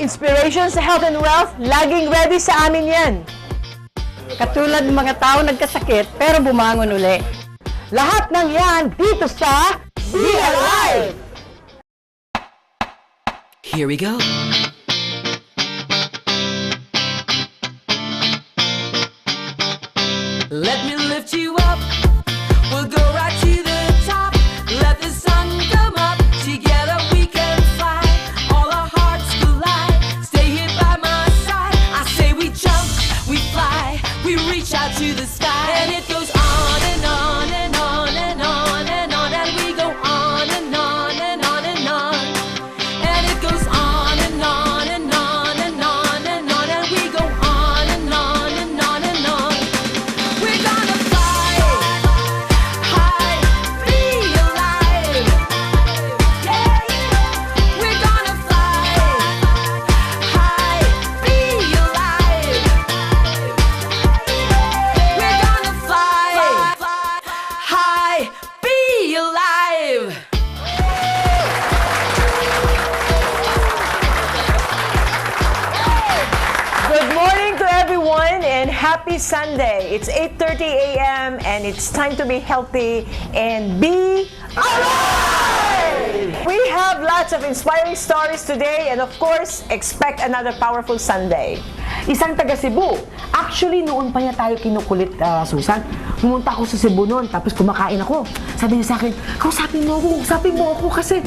Inspiration sa health and wealth, laging ready sa amin yan. Katulad ng mga tao nagkasakit pero bumangon uli. Lahat ng yan dito sa Be Alive! Here we go. Let me lift you up. We'll go right to the top. Let the sun come up. Together we can fly. All our hearts collide. Stay here by my side. I say we jump, we fly, we reach out to the sky. And it goes on and on and on and on and on. And we go on and on and on and on. And it goes on and on and on and on and on. And we go on and on and on and on. We're gonna fly high, be alive. Yeah, we're gonna fly high, be alive. We're gonna fly high, be alive. Good morning to everyone and happy Sunday. It's 8:30 a.m. and it's time to be healthy and be alive! We have lots of inspiring stories today and of course, expect another powerful Sunday. Isang taga Cebu. Actually, noon pa niya tayo kinukulit, Susan. Pumunta ako sa Cebu noon, tapos kumakain ako. Sabi niya sa akin, kausapin mo ako kasi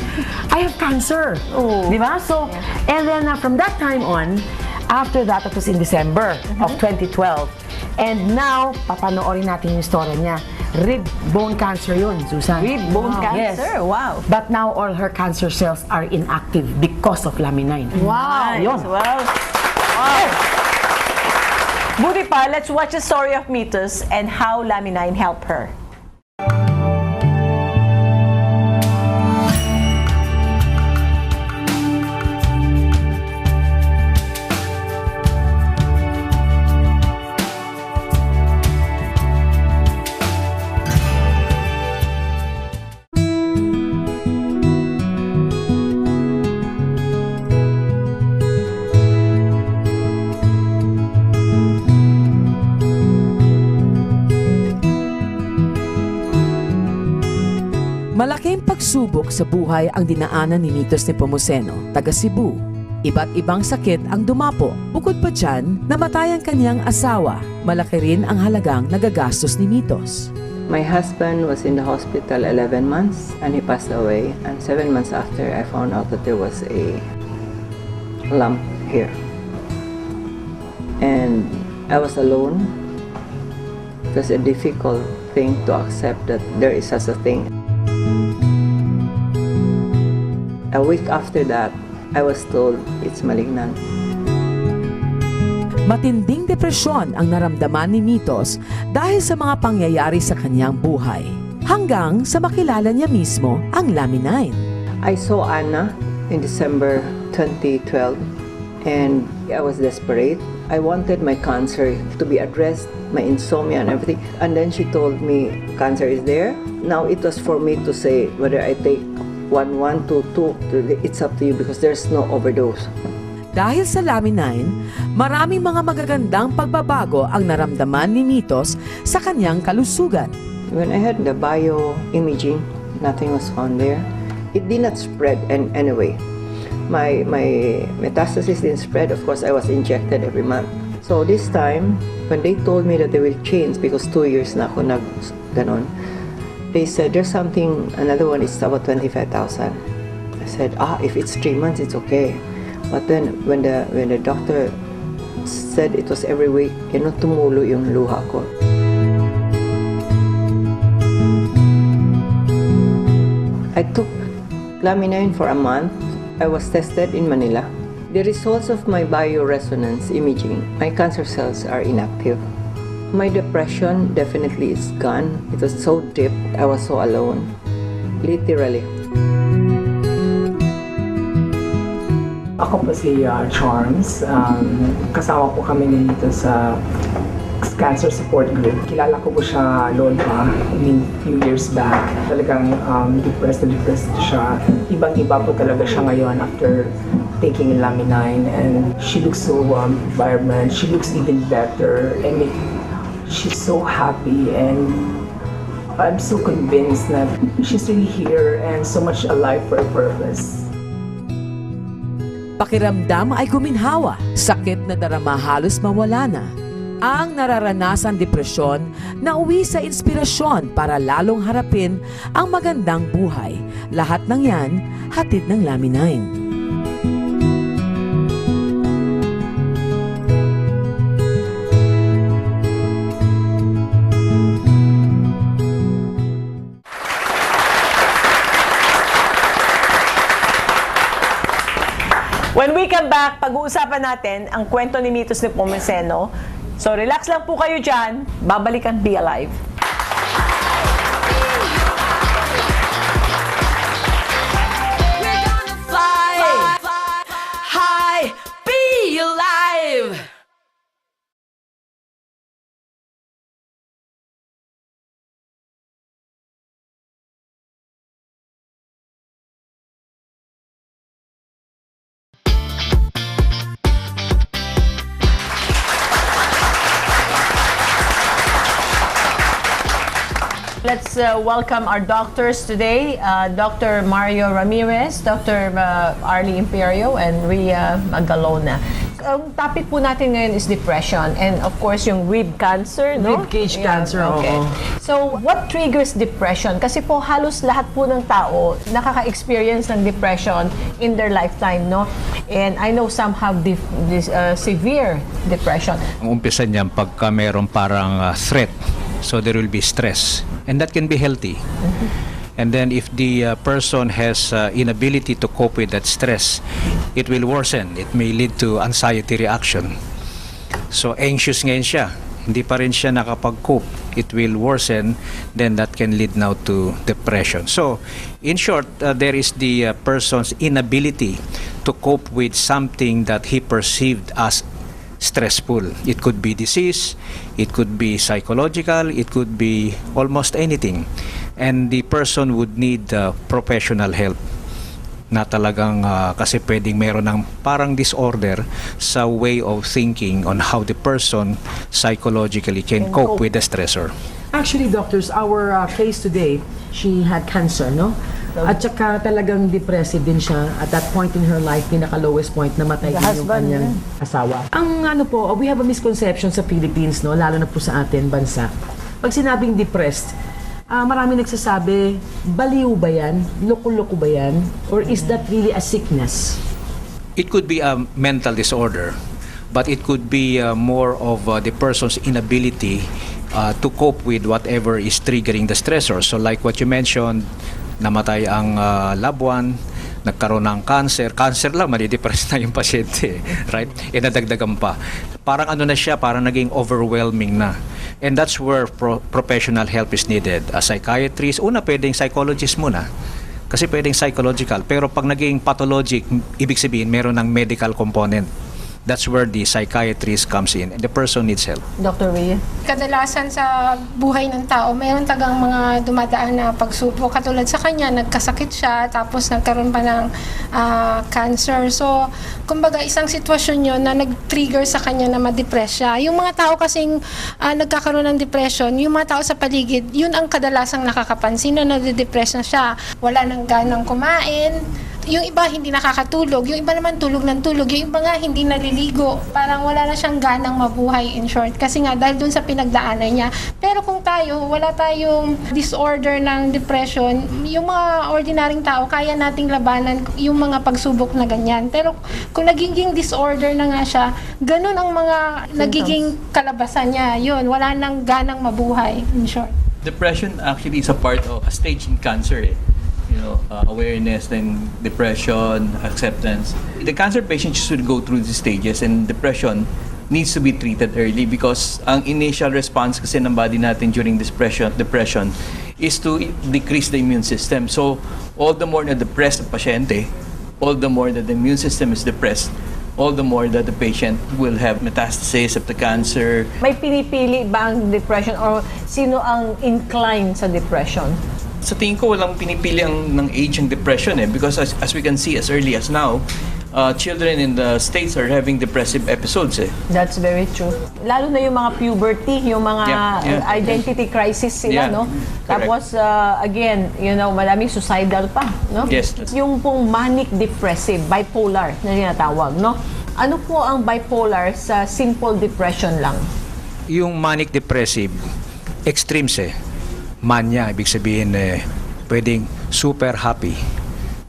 I have cancer. Oh. Di ba? So, and then from that time on, after that, it was in December of 2012. And now, papanoorin natin yung story niya. Rib bone cancer yun, Susan. Rib bone Yes. cancer? Wow. But now, all her cancer cells are inactive because of laminine. Wow. Yun. Well, wow. Buti pa, let's watch the story of Mitos and how Lamine helped her. Malaking pagsubok sa buhay ang dinaanan ni Mitos Nepomuceno, taga Cebu. Iba't ibang sakit ang dumapo. Bukod pa dyan, namatay ang kanyang asawa. Malaki rin ang halagang nagagastos ni Mitos. My husband was in the hospital 11 months and he passed away. And 7 months after, I found out that there was a lump here. And I was alone. It was a difficult thing to accept that there is such a thing. A week after that, I was told it's malignant. Matinding depresyon ang naramdaman ni Mitos dahil sa mga pangyayari sa kanyang buhay. Hanggang sa makilala niya mismo ang laminine. I saw Anna in December 2012 and I was desperate. I wanted my cancer to be addressed, my insomnia and everything. And then she told me, cancer is there. Now it was for me to say whether I take 1, 2, 2, it's up to you because there's no overdose. Dahil sa laminine, maraming mga magagandang pagbabago ang naramdaman ni Mitos sa kanyang kalusugan. When I had the bioimaging, nothing was found there. It did not spread anyway. My metastasis didn't spread. Of course, I was injected every month. So this time, when they told me that they will change because 2 years na ako ganon, they said there's something, another one is about 25,000. I said, if it's 3 months, it's okay. But then when the doctor said it was every week, tumulo yung luha ko. I took laminine for a month. I was tested in Manila. The results of my bioresonance imaging, my cancer cells are inactive. My depression definitely is gone. It was so deep. I was so alone. Literally. Ako po si Charms. Kasama po kami dito sa cancer support group. Kilala ko po siya noon pa, few years back. Talagang depressed siya. Ibang-iba po talaga siya ngayon after taking Laminine, and she looks so vibrant. She looks even better, and she's so happy, and I'm so convinced that she's really here and so much alive for a purpose. Pakiramdam ay guminhawa, sakit na darama halos mawala na. Ang nararanasan depresyon na uwi sa inspirasyon para lalong harapin ang magandang buhay. Lahat ng yan, hatid ng Laminine. When we come back, pag-uusapan natin ang kwento ni Mitos ni Pomoceno. So relax lang po kayo dyan. Babalikan Be Alive. We're gonna fly high, be alive. Let's welcome our doctors today, Dr. Mario Ramirez, Dr. Arlie Imperio, and Rhea Magalona. Ang topic po natin ngayon is depression and of course yung rib cancer, no? Rib cage cancer, oo. So, what triggers depression? Kasi po halos lahat po ng tao nakaka-experience ng depression in their lifetime, no? And I know some have this severe depression. Ang umpisa niyan pagka mayroong parang threat. So there will be stress, and that can be healthy. And then if the person has inability to cope with that stress, it will worsen. It may lead to anxiety reaction. So anxious ngayon siya, hindi pa rin siya nakapag-cope. It will worsen, then that can lead now to depression. So in short, there is the person's inability to cope with something that he perceived as stressful. It could be disease, it could be psychological, it could be almost anything. And the person would need professional help na talagang kasi pwedeng meron ng parang disorder sa way of thinking on how the person psychologically can cope with the stressor. Actually, doctors, our case today, she had cancer, no? At saka talagang depressive din siya. At that point in her life, pinaka-lowest point, namatay din yung kanyang asawa. Ang ano po, we have a misconception sa Philippines, no? Lalo na po sa atin, bansa. Pag sinabing depressed, marami nagsasabi, baliw ba yan? Loko-loko ba yan? Or is that really a sickness? It could be a mental disorder, but it could be more of the person's inability to cope with whatever is triggering the stressor. So like what you mentioned, namatay ang loved one, nagkaroon ng cancer lang, madidepress na yung pasyente, right? E nadagdagan pa. Parang ano na siya, parang naging overwhelming na. And that's where professional help is needed. A psychiatrist, una pwedeng psychologist muna, kasi pwedeng psychological. Pero pag naging pathologic, ibig sabihin meron ng medical component. That's where the psychiatrist comes in and the person needs help. Dr. Rhea? Kadalasan sa buhay ng tao, mayroon tagang mga dumadaan na pagsubok. Katulad sa kanya, nagkasakit siya, tapos nagkaroon pa ng cancer. So, kumbaga, isang sitwasyon yun na nag-trigger sa kanya na ma-depress siya. Yung mga tao kasing nagkakaroon ng depression, yung mga tao sa paligid, yun ang kadalasang nakakapansin na nade-depress na siya. Wala nang ganang kumain. Yung iba hindi nakakatulog, yung iba naman tulog ng tulog, yung iba nga hindi naliligo. Parang wala na siyang ganang mabuhay, in short. Kasi nga dahil dun sa pinagdaanan niya. Pero kung tayo, wala tayong disorder ng depression, yung mga ordinaryong tao, kaya nating labanan yung mga pagsubok na ganyan. Pero kung nagiging disorder na nga siya, ganun ang mga nagiging kalabasan niya. Yun, wala nang ganang mabuhay, in short. Depression actually is a part of a stage in cancer. Awareness, then depression, acceptance. The cancer patients should go through these stages, and depression needs to be treated early because ang initial response kasi ng body natin during depression is to decrease the immune system. So, all the more na depressed ang pasyente, all the more that the immune system is depressed, all the more that the patient will have metastasis of the cancer. May pinipili ba ang depression or sino ang inclined sa depression? Sa tingin ko walang pinipili ng age ang depression because as we can see as early as now, children in the States are having depressive episodes. That's very true. Lalo na yung mga puberty, yung mga identity crisis sila, no? Correct. Tapos, again, maraming suicidal pa, no? Yes. Yung pong manic depressive, bipolar na tinatawag, no? Ano po ang bipolar sa simple depression lang? Yung manic depressive, extremes Mania, ibig sabihin pwedeng super happy,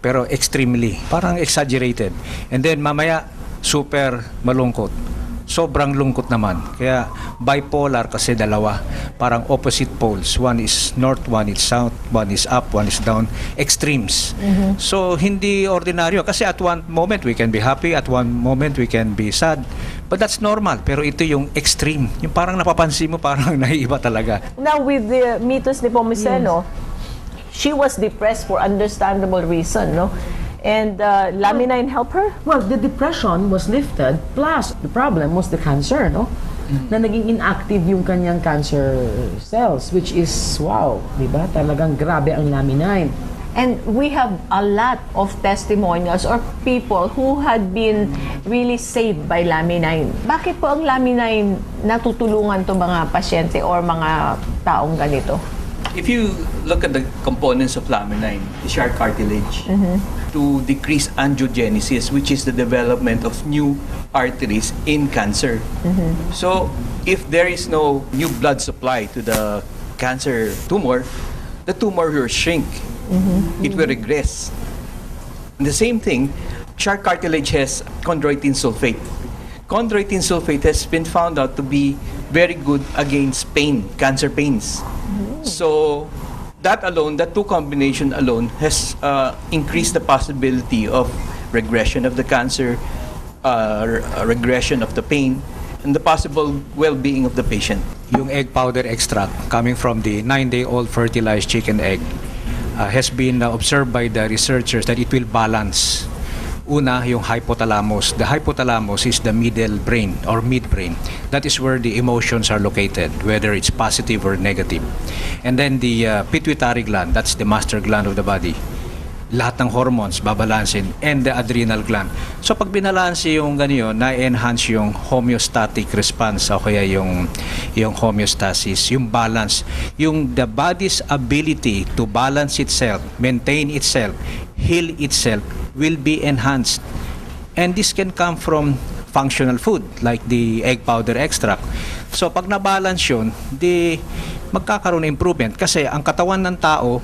pero extremely, parang exaggerated. And then mamaya, super malungkot. Sobrang lungkot naman. Kaya bipolar kasi dalawa. Parang opposite poles. One is north, one is south, one is up, one is down. Extremes. So, hindi ordinaryo. Kasi at one moment, we can be happy. At one moment, we can be sad. But that's normal. Pero ito yung extreme. Yung parang napapansin mo, parang naiiba talaga. Now, with the Mitos de Pomoceno, she was depressed for understandable reason, no? And Laminin helped her? Well, the depression was lifted, plus the problem was the cancer, no? Na naging inactive yung kanyang cancer cells, which is, wow, di ba? Talagang grabe ang Laminin. And we have a lot of testimonials or people who had been really saved by Laminin. Bakit po ang Laminin natutulungan to mga pasyente or mga taong ganito? If you look at the components of laminin, the sharp cartilage, to decrease angiogenesis, which is the development of new arteries in cancer. So, if there is no new blood supply to the cancer tumor, the tumor will shrink. It will regress. And the same thing, sharp cartilage has chondroitin sulfate. Chondroitin sulfate has been found out to be very good against pain, cancer pains. So, that two combination alone has increased the possibility of regression of the cancer, regression of the pain, and the possible well-being of the patient. Yung egg powder extract coming from the 9-day-old fertilized chicken egg has been observed by the researchers that it will balance. Una, yung hypothalamus. The hypothalamus is the middle brain or midbrain. That is where the emotions are located, whether it's positive or negative. And then the pituitary gland, that's the master gland of the body. Lahat ng hormones babalansin, and the adrenal gland. So pag binalanse yung ganyan, na-enhance yung homeostatic response o kaya yung homeostasis, yung balance, yung the body's ability to balance itself, maintain itself, heal itself will be enhanced. And this can come from functional food like the egg powder extract. So pag na-balance yun, di magkakaroon ng improvement kasi ang katawan ng tao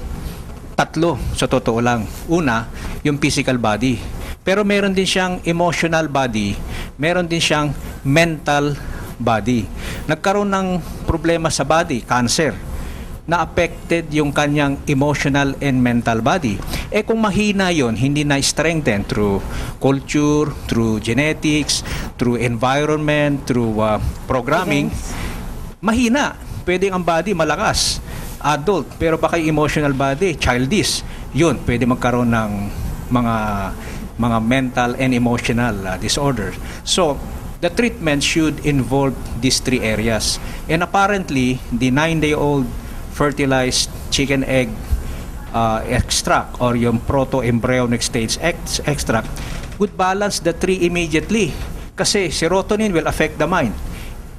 tatlo sa totoo lang. Una, yung physical body. Pero meron din siyang emotional body, meron din siyang mental body. Nagkaroon ng problema sa body, cancer, na affected yung kanyang emotional and mental body. Kung mahina yon, hindi na strengthen through culture, through genetics, through environment, through programming, mahina. Pwedeng ang body malakas, adult, pero baka yung emotional body, childish, yun, pwede magkaroon ng mga mental and emotional disorders. So, the treatment should involve these three areas. And apparently, the 9-day-old fertilized chicken egg extract or yung proto-embryonic stage extract would balance the three immediately. Kasi serotonin will affect the mind.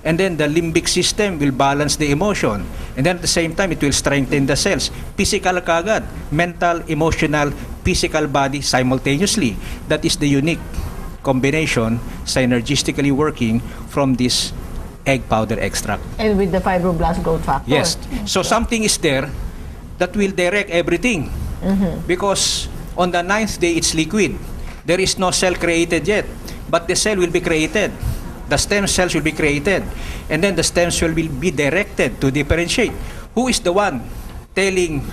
And then the limbic system will balance the emotion. And then at the same time, it will strengthen the cells. Physical kagad, mental, emotional, physical body simultaneously. That is the unique combination synergistically working from this egg powder extract. And with the fibroblast growth factor. Yes. So something is there that will direct everything. Because on the 9th day, it's liquid. There is no cell created yet. But the cell will be created. The stem cells will be created, and then the stem cell will be directed to differentiate. Who is the one telling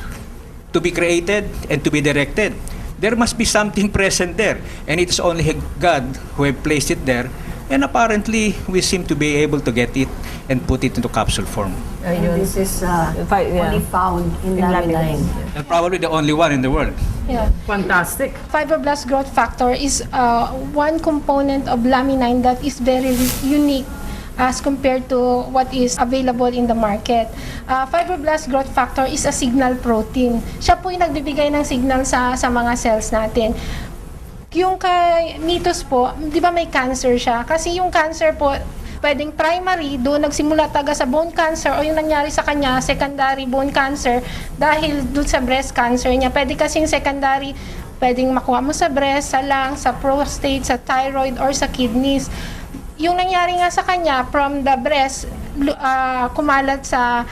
to be created and to be directed? There must be something present there, and it is only God who have placed it there. And apparently, we seem to be able to get it and put it into capsule form. This is only found in Laminin. And probably the only one in the world. Yeah. Fantastic. Fibroblast growth factor is one component of laminin that is very unique as compared to what is available in the market. Fibroblast growth factor is a signal protein. Siya po yung nagbibigay ng signal sa mga cells natin. Yung kay Mitos po, di ba may cancer siya? Kasi yung cancer po, pwedeng primary, doon nagsimula taga sa bone cancer, o yung nangyari sa kanya, secondary bone cancer, dahil doon sa breast cancer niya. Pwede kasing secondary, pwedeng makuha mo sa breast, sa lungs, sa prostate, sa thyroid, or sa kidneys. Yung nangyari nga sa kanya, from the breast, kumalat sa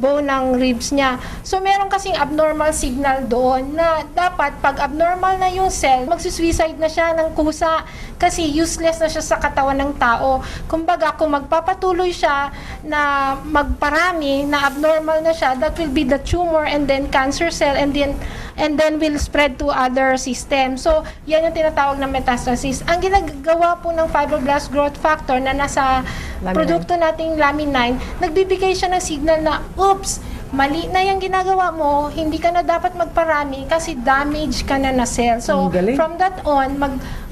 bone ng ribs niya. So, meron kasing abnormal signal doon na dapat pag abnormal na yung cell, magsusuicide na siya ng kusa kasi useless na siya sa katawan ng tao. Kumbaga, kung magpapatuloy siya na magparami, na abnormal na siya, that will be the tumor and then cancer cell and then will spread to other system. So, yan yung tinatawag na metastasis. Ang ginagawa po ng fibroblast growth factor na nasa produkto nating laminine, nagbibigay siya ng signal na, oops, mali na yung ginagawa mo, hindi ka na dapat magparami kasi damage ka na cell. So, from that on,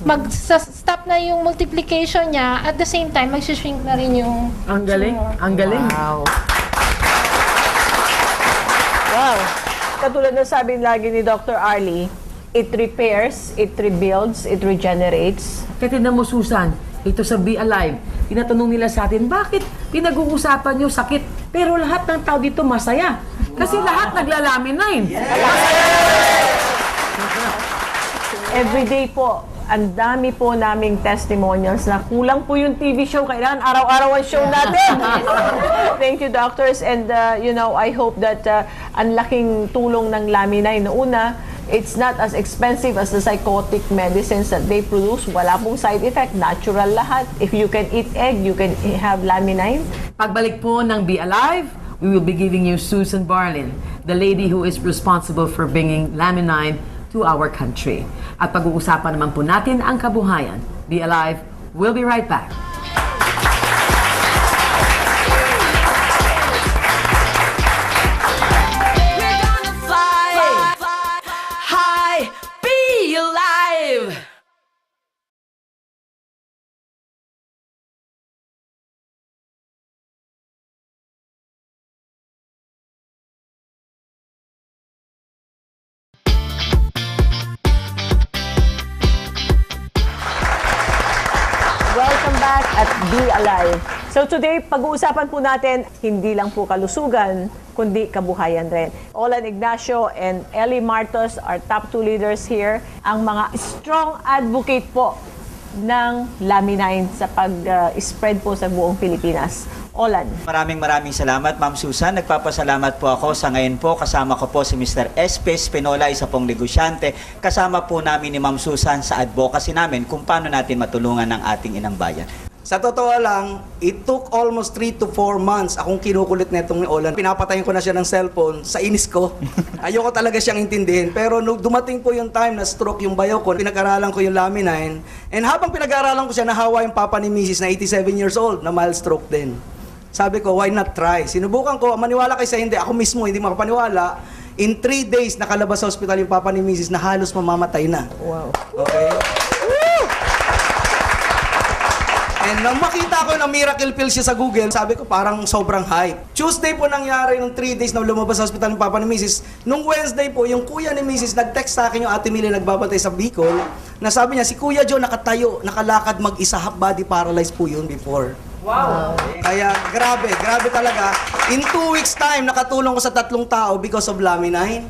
mag-stop na yung multiplication niya, at the same time, mag-shrink na rin yung Ang galing, tumor. ang galing. Wow. Katulad ng sabi lagi ni Dr. Arlie, it repairs, it rebuilds, it regenerates. Kaya tignan mo, Susan, ito sa Be Alive, tinatanong nila sa atin, bakit pinag-uusapan nyo sakit? Pero lahat ng tao dito masaya. Kasi lahat naglalaminine. Every day po, ang dami po naming testimonials na kulang po yung TV show. Kailangan araw-araw ang show natin. Thank you, doctors. And, I hope that ang laking tulong ng laminine. Una, it's not as expensive as the psychotic medicines that they produce. Wala pong side effect. Natural lahat. If you can eat egg, you can have laminine. Pagbalik po ng Be Alive, we will be giving you Susan Barlin, the lady who is responsible for bringing laminine to our country. At pag-uusapan naman po natin ang kabuhayan. Be Alive, we'll be right back. We're gonna fly high, be alive. Welcome back at Be Alive. So today, pag-uusapan po natin, hindi lang po kalusugan, kundi kabuhayan rin. Olan Ignacio and Ellie Martos, our top 2 leaders here, ang mga strong advocate po ng laminine sa pag-spread po sa buong Pilipinas. Olan. Maraming salamat, Ma'am Susan. Nagpapasalamat po ako sa ngayon po. Kasama ko po si Mr. S.P. Spinola, isa pong negosyante. Kasama po namin ni Ma'am Susan sa advocacy namin kung paano natin matulungan ang ating inang bayan. Sa totoo lang, it took almost 3 to 4 months akong kinukulit netong ni Olan. Pinapatayin ko na siya ng cellphone sa inis ko. Ayoko talaga siyang intindihin. Pero nung dumating po yung time na stroke yung bayo ko, pinag-aralan ko yung laminine. And habang pinag-aralan ko siya, nahawa yung papa ni Mrs. na 87 years old na mild stroke din. Sabi ko, why not try? Sinubukan ko, maniwala kayo sa hindi. Ako mismo, hindi makapaniwala. In 3 days, nakalabas sa hospital yung papa ni Mrs. na halos mamamatay na. Wow. Okay? And nang makita ko na miracle pill siya sa Google, sabi ko parang sobrang hype. Tuesday po nangyari nung 3 days na lumabas sa hospital ng papa ni Mrs. Nung Wednesday po, yung kuya ni Mrs. nag-text sa akin yung ate Mili nagbabantay sa Bicol, na sabi niya, si Kuya Joe nakatayo, nakalakad mag-isa, half body paralyzed po yun before. Wow! Kaya grabe talaga. In 2 weeks time, nakatulong ko sa 3 tao because of laminine.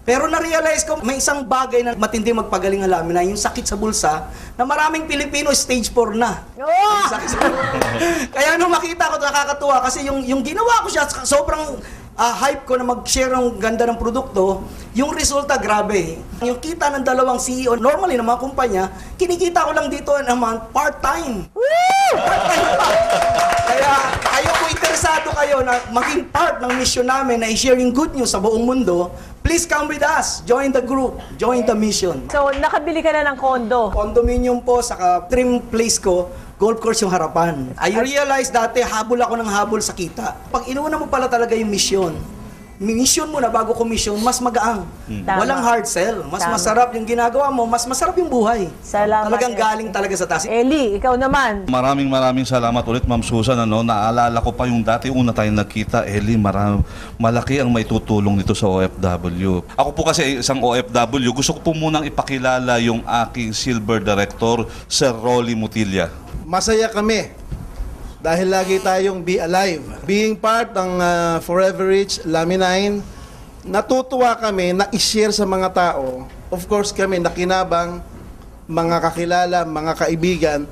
Pero na-realize ko, may isang bagay na matindi magpagaling ang laminine, yung sakit sa bulsa, na maraming Pilipino stage 4 na. Yung sakit sa Kaya nung makita ko, nakakatuwa kasi yung ginawa ko siya, sobrang hype ko na mag-share ng ganda ng produkto, yung resulta grabe. Yung kita ng 2 CEO, normally ng mga kumpanya, kinikita ko lang dito naman part-time. Part-time pa. Kaya kayo kung interesado kayo na maging part ng mission namin na i-share yung good news sa buong mundo, please come with us. Join the group. Join the mission. So, nakabili ka na ng kondo. Condominium po, saka trim place ko, golf course yung harapan. I realized dati habol ako ng habol sa kita. Pag inuuna mo pala talaga yung mission, mission mo na bago commission, mas magaang. Tama. Walang hard sell. Mas Tama. masarap yung ginagawa mo, mas masarap yung buhay. Salamat, Talagang Eli. galing talaga sa taas. Eli, ikaw naman. Maraming salamat ulit, Ma'am Susan. Naalala ko pa yung dati una tayong nagkita, Eli, malaki ang may tutulong nito sa OFW. Ako po kasi isang OFW, gusto ko po munang ipakilala yung aking Silver Director, Sir Rolly Mutilla. Masaya kami dahil lagi tayong be alive. Being part ng Forever Rich, Laminine, natutuwa kami na i-share sa mga tao. Of course kami, nakinabang, mga kakilala, mga kaibigan,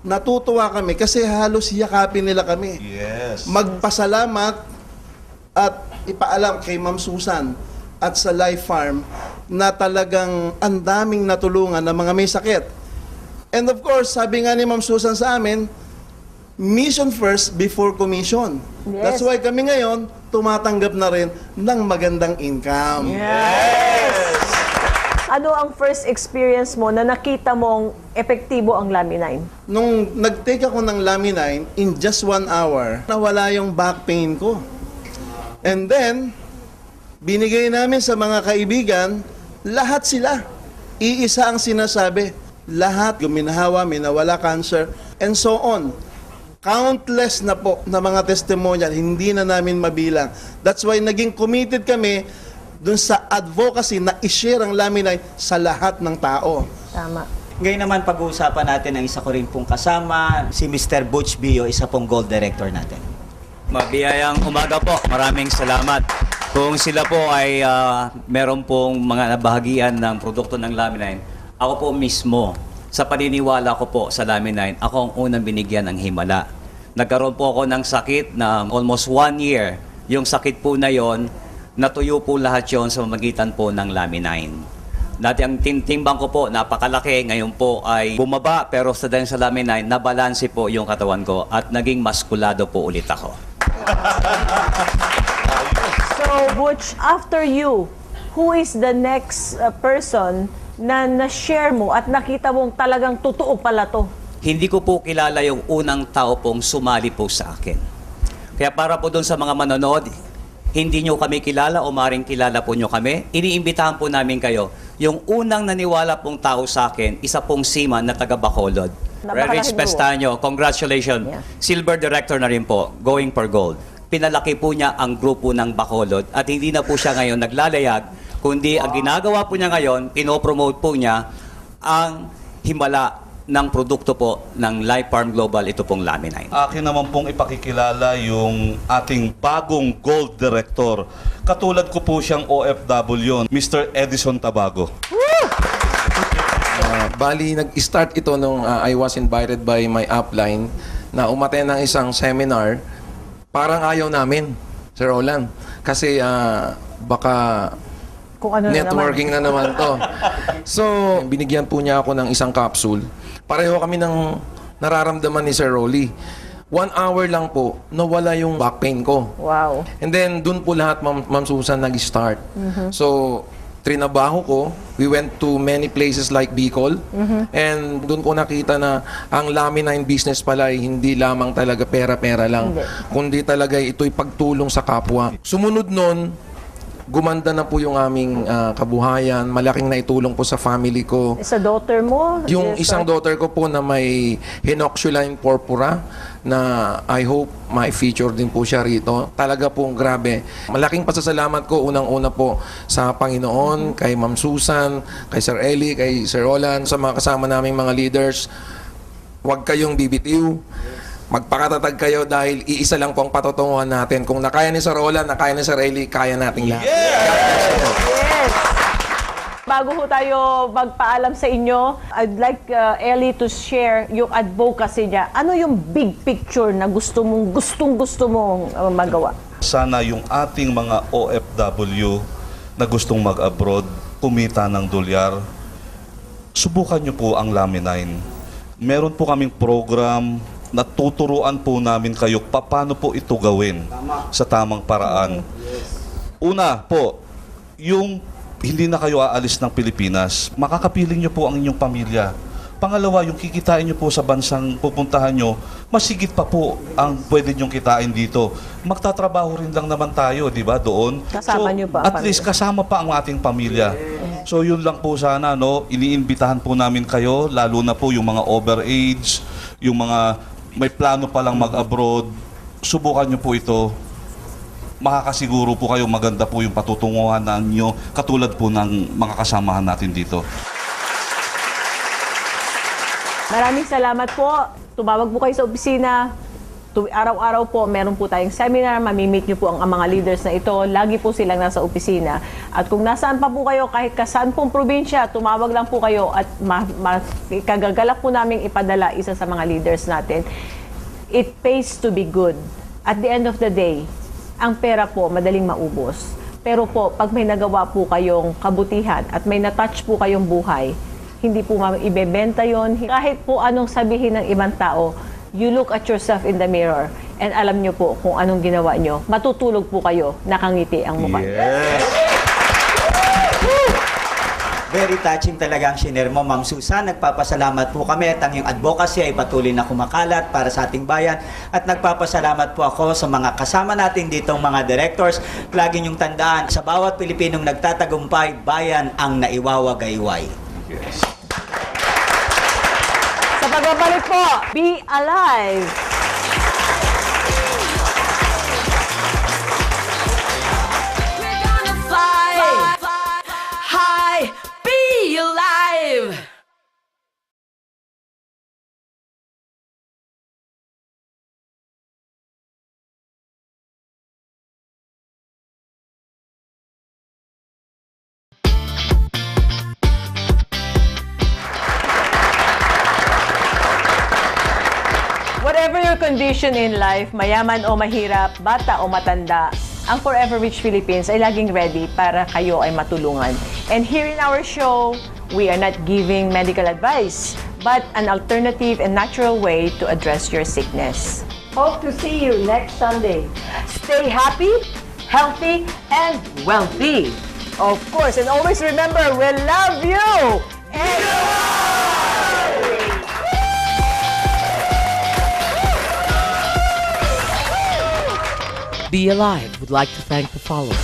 natutuwa kami kasi halos yakapin nila kami. Yes. Magpasalamat at ipaalam kay Ma'am Susan at sa Life Farm na talagang ang daming natulungan ng mga may sakit. And of course, sabi nga ni Ma'am Susan sa amin, mission first before commission. Yes. That's why kami ngayon tumatanggap na rin ng magandang income. Ano ang first experience mo na nakita mong epektibo ang Laminine? Nung nag-take ako ng Laminine, in just 1 hour, nawala yung back pain ko. And then, binigay namin sa mga kaibigan, lahat sila. Iisa ang sinasabi. Lahat guminahawa, minawala cancer, and so on. Countless na po na mga testimonial, hindi na namin mabilang. That's why naging committed kami dun sa advocacy na i-share ang Laminine sa lahat ng tao. Tama. Ngayon naman pag-uusapan natin ang isa ko rin pong kasama, si Mr. Butch Bio, isa pong Gold Director natin. Mabiyayang umaga po. Maraming salamat. Kung sila po ay meron pong mga nabahagian ng produkto ng Laminine, ako po mismo, sa paniniwala ko po sa Laminine, ako ang unang binigyan ng himala. Nagkaroon po ako ng sakit na almost 1 year. Yung sakit po na yon, natuyo po lahat yon sa magitan po ng Laminine. Dati ang timbang ko po, napakalaki. Ngayon po ay bumaba, pero sa dahil sa Laminine, nabalanse po yung katawan ko at naging maskulado po ulit ako. So, Butch, after you, who is the next person na na-share mo at nakita mong talagang totoo pala to? Hindi ko po kilala yung unang tao pong sumali po sa akin. Kaya para po doon sa mga manonood, hindi nyo kami kilala o maring kilala po nyo kami, iniimbitahan po namin kayo. Yung unang naniwala pong tao sa akin, isa pong seaman na taga Bacolod. Rich Pestaño, congratulations. Yeah. Silver Director na rin po, going for gold. Pinalaki po niya ang grupo ng Bacolod at hindi na po siya ngayon naglalayag, kundi ang ginagawa po niya ngayon, pinopromote po niya ang himala ng produkto po ng Life Farm Global, ito pong Laminine. Akin naman pong ipakikilala yung ating bagong Gold Director. Katulad ko po siyang OFW, Mr. Edison Tabago. Bali, nag-start ito nung I was invited by my upline na umaten ng isang seminar. Parang ayaw namin, Sir Roland. Kasi baka Kung ano networking na naman to. So, binigyan po niya ako ng isang capsule. Pareho kami ng nararamdaman ni Sir Rolly. 1 hour lang po, nawala yung back pain ko. Wow. And then, dun po lahat, Ma'am Susan, nag-start. So, trinabaho ko. We went to many places like Bicol. And dun ko nakita na ang Laminine business pala ay hindi lamang talaga pera-pera lang. Kundi talaga ito'y pagtulong sa kapwa. Sumunod nun, gumanda na po yung aming kabuhayan. Malaking naitulong po sa family ko. Sa daughter mo? Yung isang daughter ko po na may henoxuline purpura na I hope may feature din po siya rito. Talaga pong grabe. Malaking pasasalamat ko unang-una po sa Panginoon, kay Ma'am Susan, kay Sir Eli, kay Sir Roland, sa mga kasama naming mga leaders. Huwag kayong bibitiw. Magpakatatag kayo dahil iisa lang po ang patutunguhan natin. Kung nakaya ni Sir Roland, nakaya ni Sir Eli, kaya nating lahat. Yes! Bago ho tayo magpaalam sa inyo, I'd like Ellie to share yung advocacy niya. Ano yung big picture na gusto mong magawa? Sana yung ating mga OFW na gustong mag-abroad, kumita ng dolyar, subukan nyo po ang Laminine. Meron po kaming program na tuturuan po namin kayo paano po ito gawin sa tamang paraan. Una po, yung hindi na kayo aalis ng Pilipinas, makakapiling nyo po ang inyong pamilya. Pangalawa, yung kikitain nyo po sa bansang pupuntahan nyo, masigit pa po ang pwede nyong kitain dito. Magtatrabaho rin lang naman tayo, di ba, doon. Kasama nyo pa ang at least kasama pa ang ating pamilya. So yun lang po sana, no? Iniimbitahan po namin kayo, lalo na po yung mga overage, yung mga may plano pa lang mag-abroad. Subukan nyo po ito. Makakasiguro po kayo maganda po yung patutunguhan ninyo, katulad po ng mga kasamahan natin dito. Maraming salamat po. Tumawag po kayo sa opisina. Araw-araw po, meron po tayong seminar. Mamimit niyo po ang mga leaders na ito. Lagi po silang nasa opisina. At kung nasaan pa po kayo, kahit kasaan pong probinsya, tumawag lang po kayo at kagagalak po namin ipadala isa sa mga leaders natin. It pays to be good. At the end of the day, ang pera po madaling maubos. Pero po, pag may nagawa po kayong kabutihan at may natouch po kayong buhay, hindi po ibebenta yon. Kahit po anong sabihin ng ibang tao, you look at yourself in the mirror and alam nyo po kung anong ginawa nyo. Matutulog po kayo, nakangiti ang mukha. Yes! Very touching talaga ang shiner mo, Ma'am Susan. Nagpapasalamat po kami at ang iyong advocacy ay patuloy na kumakalat para sa ating bayan. At nagpapasalamat po ako sa mga kasama natin ditong mga directors. Lagi niyong tandaan, sa bawat Pilipinong nagtatagumpay, bayan ang naiwawagayway. Yes. Sa pagbabalik po, be alive! We're gonna fly high, be alive. Whatever your condition in life, mayaman o mahirap, bata o matanda, ang Forever Rich Philippines ay laging ready para kayo ay matulungan. And here in our show, we are not giving medical advice, but an alternative and natural way to address your sickness. Hope to see you next Sunday. Stay happy, healthy, and wealthy. Of course, and always remember, we love you! And Be Alive would like to thank the following: